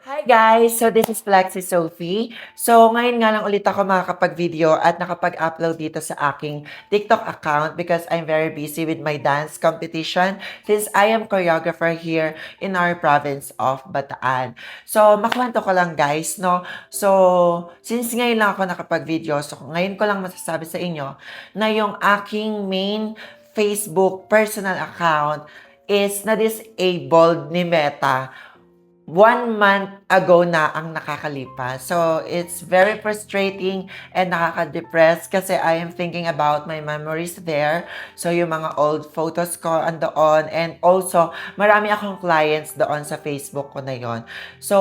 Hi guys! So this is Flexi Sophie. So ngayon nga lang ulit ako makakapag-video at nakapag-upload dito sa aking TikTok account because I'm very busy with my dance competition since I am choreographer here in our province of Bataan. So makwento ko lang guys, no? So since ngayon lang ako nakapag-video, so ngayon ko lang masasabi sa inyo na yung aking main Facebook personal account is na-disabled ni Meta 1 month ago na ang nakakalipas. So, it's very frustrating and nakaka-depress kasi I am thinking about my memories there. So, yung mga old photos ko andoon and also, marami akong clients doon sa Facebook ko na yon. So,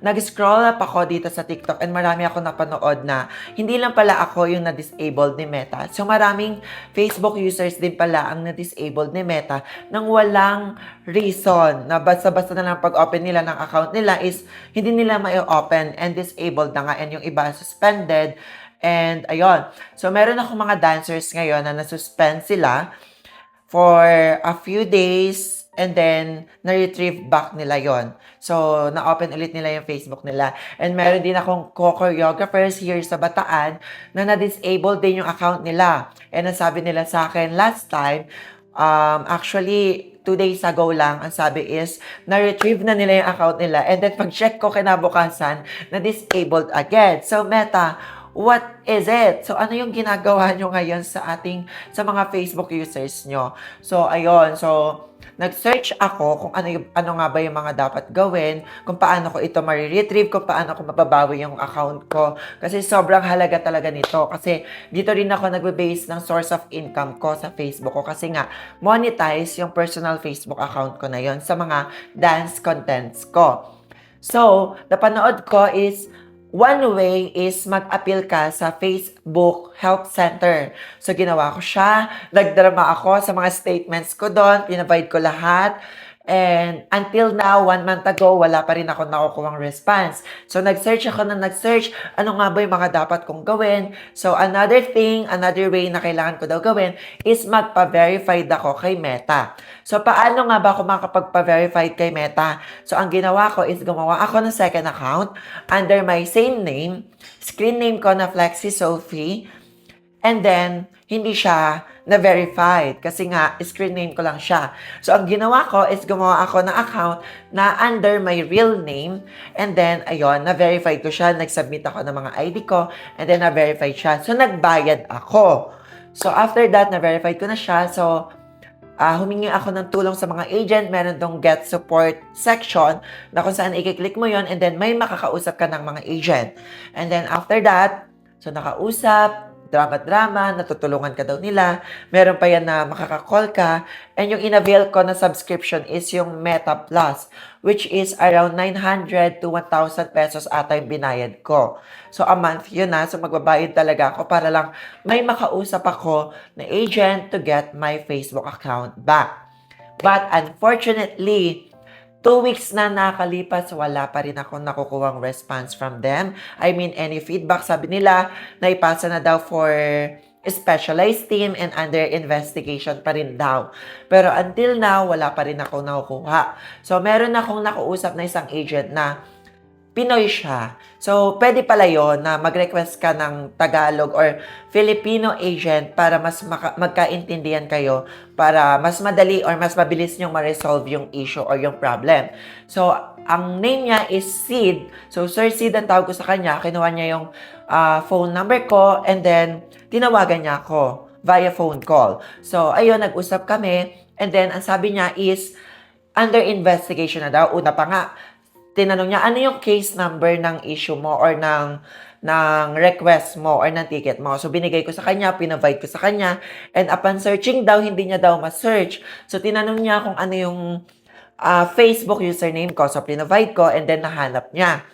nag-scroll up ako dito sa TikTok and marami akong napanood na hindi lang pala ako yung na-disabled ni Meta. So, maraming Facebook users din pala ang na-disabled ni Meta nang walang reason na basta-basta na lang pag-open nila ng account nila is hindi nila ma-open and disabled na nga and yung iba suspended and ayun. So meron ako mga dancers ngayon na nasuspend sila for a few days and then na-retrieve back nila yon. So na-open ulit nila yung Facebook nila. And meron din akong co-choreographers here sa Bataan na na-disable din yung account nila. And nasabi nila sa akin last time, actually 2 days ago lang, ang sabi is, na-retrieve na nila yung account nila. And then, pag-check ko kinabukasan, na-disabled again. So, Meta, what is it? So, ano yung ginagawa nyo ngayon sa mga Facebook users nyo? So, ayun. So, nag-search ako kung ano nga ba yung mga dapat gawin, kung paano ko ito ma-retrieve, kung paano ko mababawi yung account ko. Kasi sobrang halaga talaga nito. Kasi dito rin ako nagbe-base ng source of income ko sa Facebook ko. Kasi nga, monetize yung personal Facebook account ko na yon sa mga dance contents ko. So, napanood ko is one way is mag-appeal ka sa Facebook Help Center. So, ginawa ko siya. Nagdrama ako sa mga statements ko doon. Pinabide ko lahat. And until now, 1 month ago, wala pa rin ako nakukuhang response. So, nag-search ako na nag-search. Ano nga ba yung mga dapat kong gawin? So, another way na kailangan ko daw gawin is magpa-verified ako kay Meta. So, paano nga ba ako makapagpa-verified kay Meta? So, ang ginawa ko is gumawa ako ng second account under my same name. Screen name ko na Flexi Sophie. And then, hindi siya na-verified kasi nga, screen name ko lang siya. So, ang ginawa ko is gumawa ako ng account na under my real name. And then, ayun, na-verified ko siya. Nag-submit ako ng mga ID ko. And then, na-verified siya. So, nagbayad ako. So, after that, na-verified ko na siya. So, humingi ako ng tulong sa mga agent. Meron tong get support section na kung saan i-click mo yon and then may makakausap ka ng mga agent. And then, after that, so, nakausap, drama-drama, natutulungan ka daw nila. Meron pa yan na makaka-call ka. And yung in-avail ko na subscription is yung Meta Plus, which is around 900 to 1,000 pesos ata yung binayad ko. So, a month yun na. So, magbabayad talaga ako para lang may makausap ako na agent to get my Facebook account back. But unfortunately, 2 weeks na nakalipas, wala pa rin ako nakukuhang response from them. I mean, any feedback, sabi nila, naipasa na daw for specialized team and under investigation pa rin daw. Pero until now, wala pa rin ako nakukuha. So, meron akong nakuusap na isang agent na Pinoy siya. So, pwede pala yon na mag-request ka ng Tagalog or Filipino agent para mas magkaintindihan kayo para mas madali or mas mabilis nyong ma-resolve yung issue or yung problem. So, ang name niya is Sid. So, Sir Sid ang tawag ko sa kanya. Kinuha niya yung phone number ko and then tinawagan niya ako via phone call. So, ayun, nag-usap kami and then ang sabi niya is under investigation na daw. Una pa nga, tinanong niya, ano yung case number ng issue mo or ng request mo or ng ticket mo. So, binigay ko sa kanya, pinavide ko sa kanya, and upon searching daw, hindi niya daw ma-search. So, tinanong niya kung ano yung Facebook username ko. So, pinavide ko, and then nahanap niya.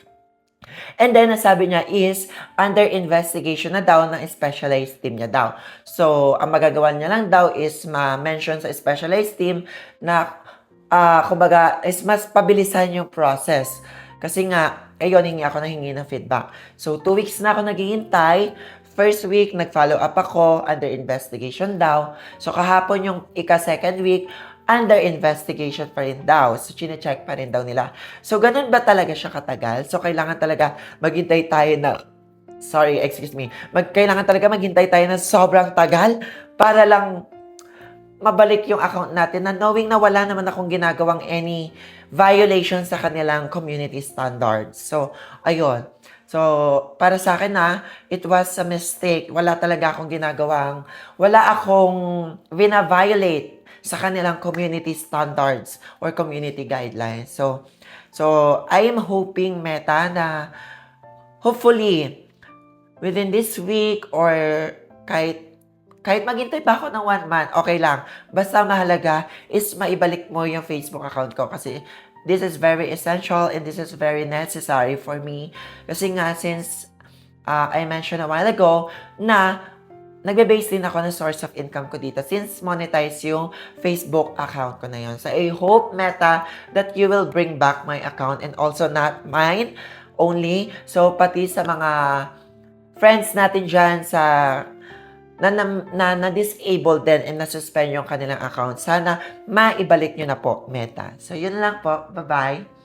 And then, nasabi niya is, under investigation na daw ng specialized team niya daw. So, ang magagawa niya lang daw is ma-mention sa specialized team na kumbaga, is mas pabilisan yung process. Kasi nga, ayun, hingi ng feedback. So, 2 weeks na ako naghihintay. First week, nag-follow up ako, under investigation daw. So, kahapon yung second week, under investigation pa rin daw. So, chine-check pa rin daw nila. So, ganun ba talaga siya katagal? So, kailangan talaga maghintay tayo na, sorry, excuse me, kailangan talaga maghintay tayo ng sobrang tagal para lang mabalik yung account natin na knowing na wala naman akong ginagawang any violation sa kanilang community standards. So, ayun. So, para sa akin na, it was a mistake. Wala talaga akong wala akong vina-violate sa kanilang community standards or community guidelines. So I am hoping, Meta, na hopefully, within this week or kahit maghintay pa ako ng 1 month, okay lang. Basta mahalaga is maibalik mo yung Facebook account ko kasi this is very essential and this is very necessary for me. Kasi nga, since I mentioned a while ago na nagbe-base din ako ng source of income ko dito since monetize yung Facebook account ko na yun. So, I hope, Meta, that you will bring back my account and also not mine only. So, pati sa mga friends natin dyan na disable din and na-suspend yung kanilang account. Sana maibalik nyo na po, Meta. So, yun lang po. Bye-bye.